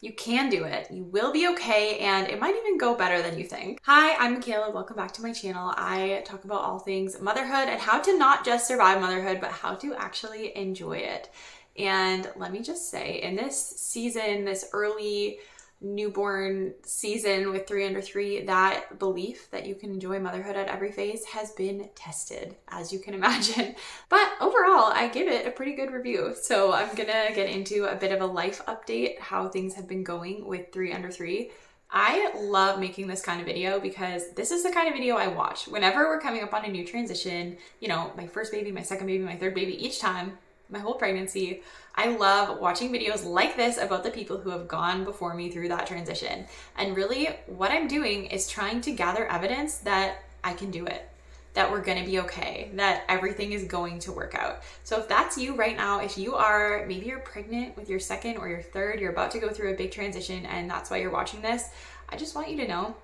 You can do it. You will be okay, and it might even go better than you think. Hi, I'm Michaela. Welcome back to my channel. I talk about all things motherhood and how to not just survive motherhood, but how to actually enjoy it. And let me just say, in this season, this early newborn season with 3 under 3, that belief that you can enjoy motherhood at every phase has been tested, as you can imagine. But overall, I give it a pretty good review. So I'm gonna get into a bit of a life update, how things have been going with 3 under 3. I love making this kind of video because this is the kind of video I watch whenever we're coming up on a new transition. You know, my first baby, my second baby, my third baby, each time, my whole pregnancy. I love watching videos like this about the people who have gone before me through that transition. And really what I'm doing is trying to gather evidence that I can do it, that we're gonna be okay, that everything is going to work out. So if that's you right now, if you are, maybe you're pregnant with your second or your third, you're about to go through a big transition and that's why you're watching this, I just want you to know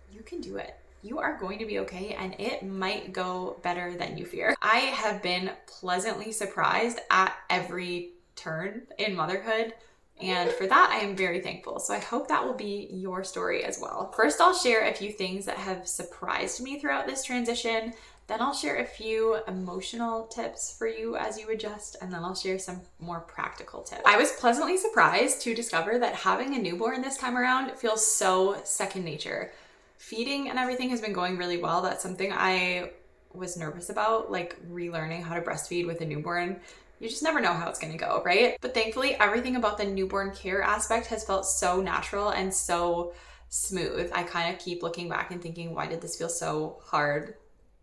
you can do it. You are going to be okay, and it might go better than you fear. I have been pleasantly surprised at every turn in motherhood, and for that I am very thankful. So I hope that will be your story as well. First, I'll share a few things that have surprised me throughout this transition. Then I'll share a few emotional tips for you as you adjust, and then I'll share some more practical tips. I was pleasantly surprised to discover that having a newborn this time around feels so second nature. Feeding and everything has been going really well. That's something I was nervous about, like relearning how to breastfeed with a newborn. You just never know how it's gonna go, right? But thankfully, everything about the newborn care aspect has felt so natural and so smooth. I kind of keep looking back and thinking, why did this feel so hard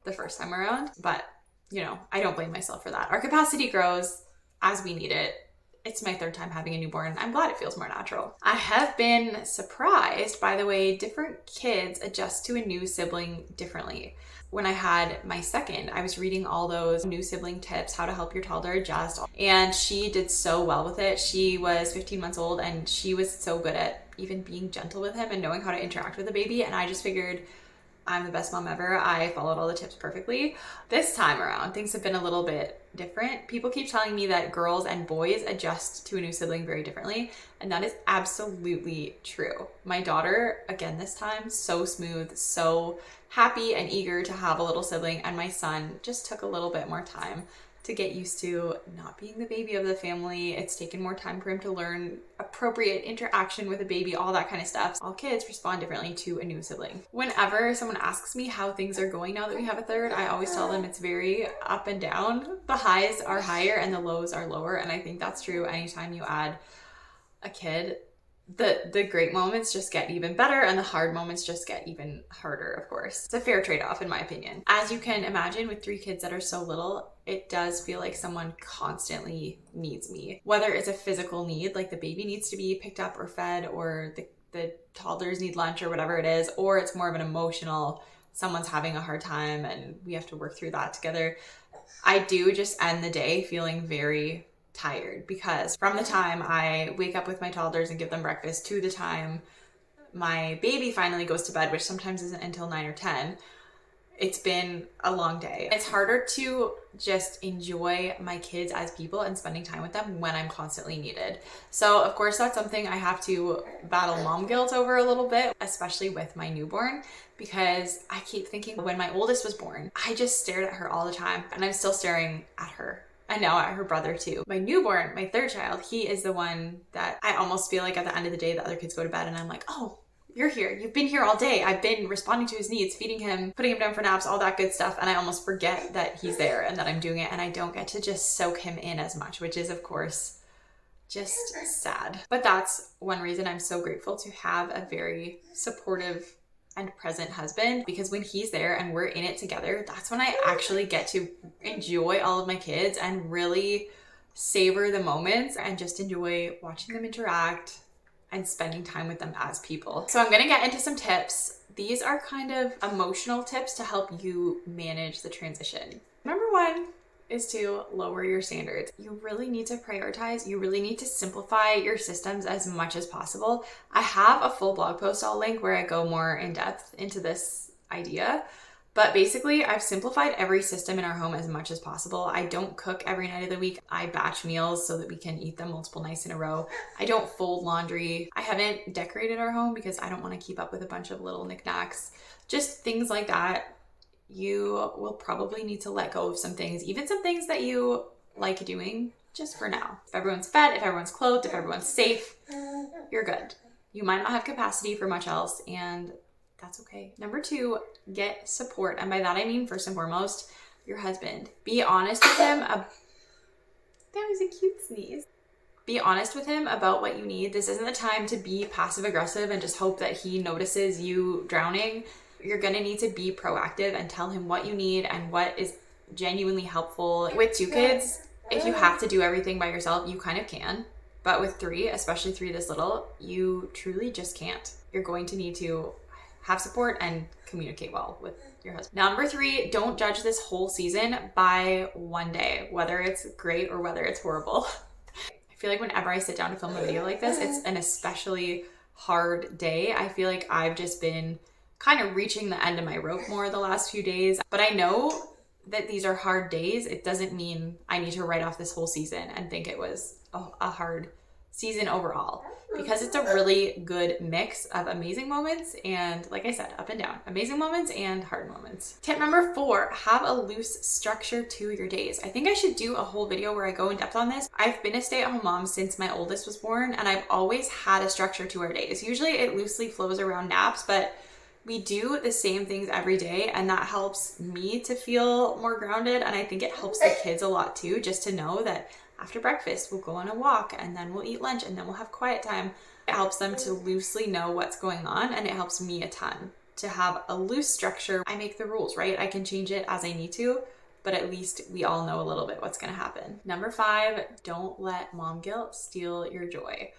the first time around? But, you know, I don't blame myself for that. Our capacity grows as we need it. It's my third time having a newborn. I'm glad it feels more natural. I have been surprised by the way different kids adjust to a new sibling differently. When I had my second, I was reading all those new sibling tips, how to help your toddler adjust, and she did so well with it. She was 15 months old and she was so good at even being gentle with him and knowing how to interact with the baby, and I just figured, I'm the best mom ever. I followed all the tips perfectly. This time around, things have been a little bit different. People keep telling me that girls and boys adjust to a new sibling very differently, and that is absolutely true. My daughter, again this time, so smooth, so happy and eager to have a little sibling, and my son just took a little bit more time to get used to not being the baby of the family. It's taken more time for him to learn appropriate interaction with a baby, all that kind of stuff. All kids respond differently to a new sibling. Whenever someone asks me how things are going now that we have a third, I always tell them it's very up and down. The highs are higher and the lows are lower, and I think that's true anytime you add a kid. The great moments just get even better and the hard moments just get even harder, of course. It's a fair trade-off in my opinion. As you can imagine, with 3 kids that are so little, it does feel like someone constantly needs me. Whether it's a physical need, like the baby needs to be picked up or fed, or the toddlers need lunch or whatever it is, or it's more of an emotional, someone's having a hard time and we have to work through that together. I do just end the day feeling very tired, because from the time I wake up with my toddlers and give them breakfast to the time my baby finally goes to bed, which sometimes isn't until 9 or 10, it's been a long day. It's harder to just enjoy my kids as people and spending time with them when I'm constantly needed. So of course that's something I have to battle mom guilt over a little bit, especially with my newborn, because I keep thinking, when my oldest was born, I just stared at her all the time, and I'm still staring at her. And now at her brother too. My newborn, my third child, he is the one that I almost feel like at the end of the day the other kids go to bed and I'm like, oh, you're here. You've been here all day. I've been responding to his needs, feeding him, putting him down for naps, all that good stuff. And I almost forget that he's there and that I'm doing it, and I don't get to just soak him in as much, which is of course just sad. But that's one reason I'm so grateful to have a very supportive and present husband, because when he's there and we're in it together, that's when I actually get to enjoy all of my kids and really savor the moments and just enjoy watching them interact and spending time with them as people. So I'm gonna get into some tips. These are kind of emotional tips to help you manage the transition. Number 1 is to lower your standards. You really need to prioritize. You really need to simplify your systems as much as possible. I have a full blog post I'll link where I go more in depth into this idea, But basically, I've simplified every system in our home as much as possible. I don't cook every night of the week. I batch meals so that we can eat them multiple nights in a row. I don't fold laundry. I haven't decorated our home because I don't want to keep up with a bunch of little knickknacks. Just things like that. You will probably need to let go of some things, even some things that you like doing, just for now. If everyone's fed, if everyone's clothed, if everyone's safe, you're good. You might not have capacity for much else, and that's okay. Number 2, get support. And by that I mean, first and foremost, your husband. Be honest with him. That was a cute sneeze. Be honest with him about what you need. This isn't the time to be passive aggressive and just hope that he notices you drowning. You're gonna need to be proactive and tell him what you need and what is genuinely helpful. With 2 kids, if you have to do everything by yourself, you kind of can. But with 3, especially 3 this little, you truly just can't. You're going to need to have support and communicate well with your husband. Number 3, don't judge this whole season by one day, whether it's great or whether it's horrible. I feel like whenever I sit down to film a video like this, it's an especially hard day. I feel like I've just been kind of reaching the end of my rope more the last few days. But I know that these are hard days. It doesn't mean I need to write off this whole season and think it was a hard season overall, because it's a really good mix of amazing moments and, like I said, up and down. Amazing moments and hard moments. Tip number 4, have a loose structure to your days. I think I should do a whole video where I go in depth on this. I've been a stay-at-home mom since my oldest was born, and I've always had a structure to our days. Usually it loosely flows around naps, but we do the same things every day, and that helps me to feel more grounded, and I think it helps the kids a lot too, just to know that after breakfast we'll go on a walk, and then we'll eat lunch, and then we'll have quiet time. It helps them to loosely know what's going on, and it helps me a ton to have a loose structure. I make the rules, right? I can change it as I need to, but at least we all know a little bit what's gonna happen. Number 5, don't let mom guilt steal your joy.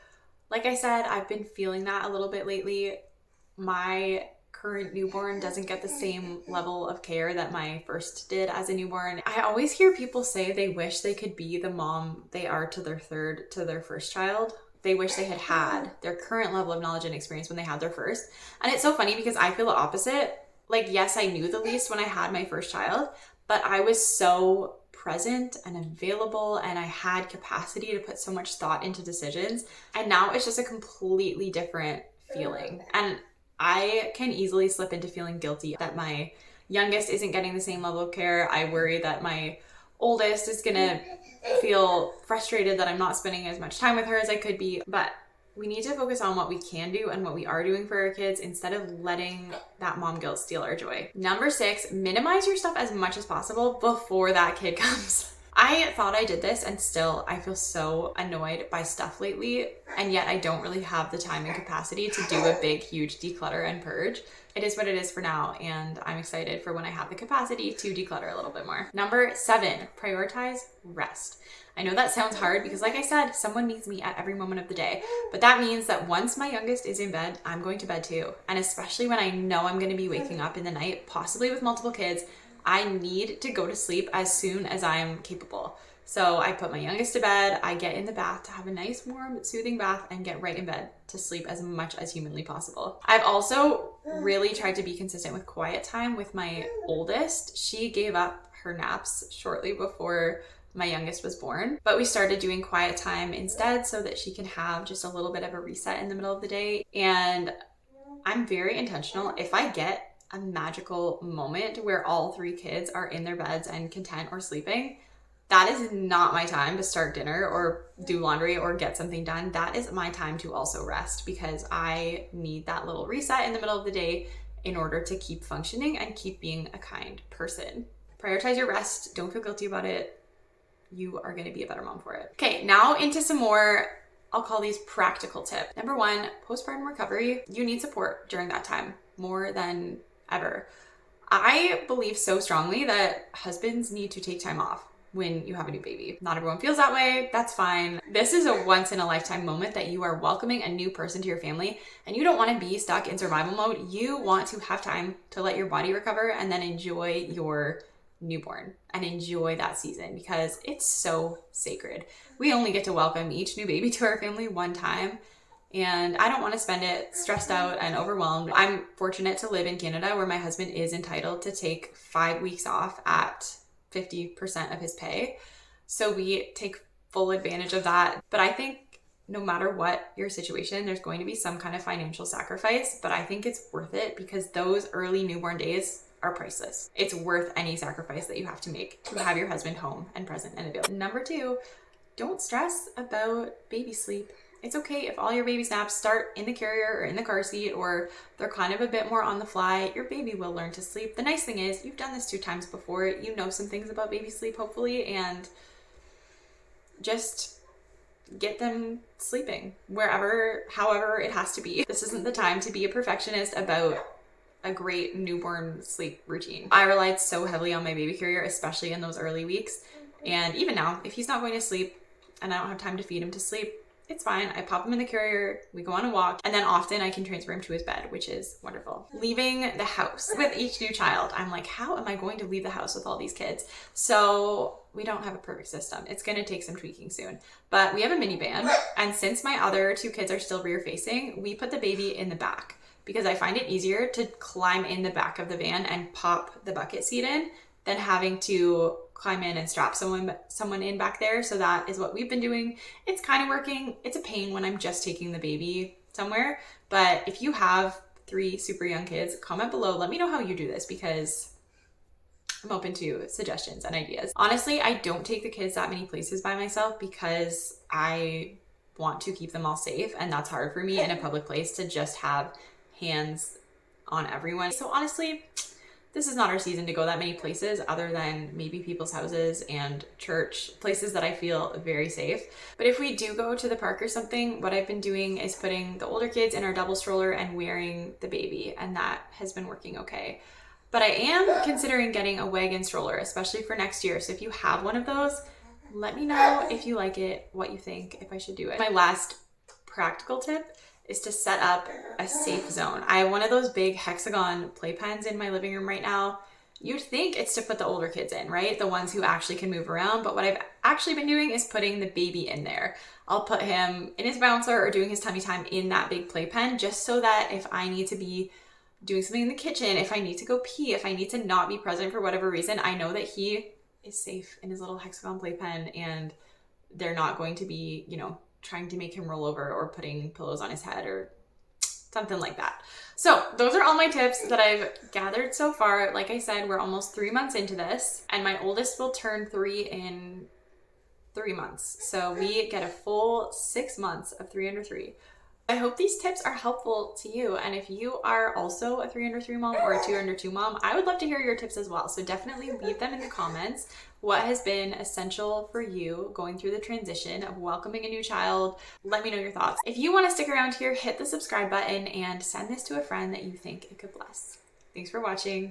Like I said, I've been feeling that a little bit lately. My current newborn doesn't get the same level of care that my first did as a newborn. I always hear people say they wish they could be the mom they are to their first child. They wish they had their current level of knowledge and experience when they had their first. And it's so funny because I feel the opposite. Like, yes, I knew the least when I had my first child, but I was so present and available, and I had capacity to put so much thought into decisions. And now it's just a completely different feeling. And I can easily slip into feeling guilty that my youngest isn't getting the same level of care. I worry that my oldest is gonna feel frustrated that I'm not spending as much time with her as I could be. But we need to focus on what we can do and what we are doing for our kids instead of letting that mom guilt steal our joy. Number 6, minimize your stuff as much as possible before that kid comes. I thought I did this, and still I feel so annoyed by stuff lately, and yet I don't really have the time and capacity to do a big, huge declutter and purge. It is what it is for now, and I'm excited for when I have the capacity to declutter a little bit more. Number 7, prioritize rest. I know that sounds hard because, like I said, someone needs me at every moment of the day, but that means that once my youngest is in bed, I'm going to bed too. And especially when I know I'm going to be waking up in the night, possibly with multiple kids, I need to go to sleep as soon as I'm capable. So I put my youngest to bed, I get in the bath to have a nice, warm, soothing bath, and get right in bed to sleep as much as humanly possible. I've also really tried to be consistent with quiet time with my oldest. She gave up her naps shortly before my youngest was born, but we started doing quiet time instead so that she can have just a little bit of a reset in the middle of the day. And I'm very intentional. If I get a magical moment where all 3 kids are in their beds and content or sleeping, that is not my time to start dinner or do laundry or get something done. That is my time to also rest, because I need that little reset in the middle of the day in order to keep functioning and keep being a kind person. Prioritize your rest. Don't feel guilty about it. You are going to be a better mom for it. Okay, now into some more, I'll call these practical tips. Number 1, postpartum recovery. You need support during that time more than ever. I believe so strongly that husbands need to take time off when you have a new baby. Not everyone feels that way. That's fine. This is a once in a lifetime moment that you are welcoming a new person to your family, and you don't want to be stuck in survival mode. You want to have time to let your body recover and then enjoy your newborn and enjoy that season, because it's so sacred. We only get to welcome each new baby to our family one time, and I don't want to spend it stressed out and overwhelmed. I'm fortunate to live in Canada where my husband is entitled to take 5 weeks off at 50% of his pay. So we take full advantage of that. But I think no matter what your situation, there's going to be some kind of financial sacrifice, but I think it's worth it because those early newborn days are priceless. It's worth any sacrifice that you have to make to have your husband home and present and available. Number 2, don't stress about baby sleep. It's okay if all your baby naps start in the carrier or in the car seat, or they're kind of a bit more on the fly. Your baby will learn to sleep. The nice thing is you've done this 2 times before. You know some things about baby sleep, hopefully, and just get them sleeping wherever, however it has to be. This isn't the time to be a perfectionist about a great newborn sleep routine. I relied so heavily on my baby carrier, especially in those early weeks. And even now, if he's not going to sleep and I don't have time to feed him to sleep, it's fine. I pop him in the carrier, we go on a walk, and then often I can transfer him to his bed, which is wonderful. Leaving the house. With each new child, I'm like, how am I going to leave the house with all these kids? So we don't have a perfect system. It's going to take some tweaking soon. But we have a minivan, and since my other 2 kids are still rear facing, we put the baby in the back because I find it easier to climb in the back of the van and pop the bucket seat in than having to climb in and strap someone in back there. So that is what we've been doing. It's kind of working. It's a pain when I'm just taking the baby somewhere. But if you have 3 super young kids, comment below. Let me know how you do this because I'm open to suggestions and ideas. Honestly, I don't take the kids that many places by myself because I want to keep them all safe. And that's hard for me in a public place to just have hands on everyone. So honestly, this is not our season to go that many places other than maybe people's houses and church, places that I feel very safe. But if we do go to the park or something, what I've been doing is putting the older kids in our double stroller and wearing the baby, and that has been working okay. But I am considering getting a wagon stroller, especially for next year. So if you have one of those, let me know if you like it, what you think, if I should do it. My last practical tip is to set up a safe zone. I have one of those big hexagon playpens in my living room right now. You'd think it's to put the older kids in, right? The ones who actually can move around. But what I've actually been doing is putting the baby in there. I'll put him in his bouncer or doing his tummy time in that big playpen, just so that if I need to be doing something in the kitchen, if I need to go pee, if I need to not be present for whatever reason, I know that he is safe in his little hexagon playpen and they're not going to be, trying to make him roll over or putting pillows on his head or something like that. So those are all my tips that I've gathered so far. Like I said, we're almost 3 months into this, and my oldest will turn 3 in 3 months. So we get a full 6 months of 3 under 3. I hope these tips are helpful to you. And if you are also a 3 under 3 mom or a 2 under 2 mom, I would love to hear your tips as well. So definitely leave them in the comments. What has been essential for you going through the transition of welcoming a new child? Let me know your thoughts. If you want to stick around here, hit the subscribe button and send this to a friend that you think it could bless. Thanks for watching.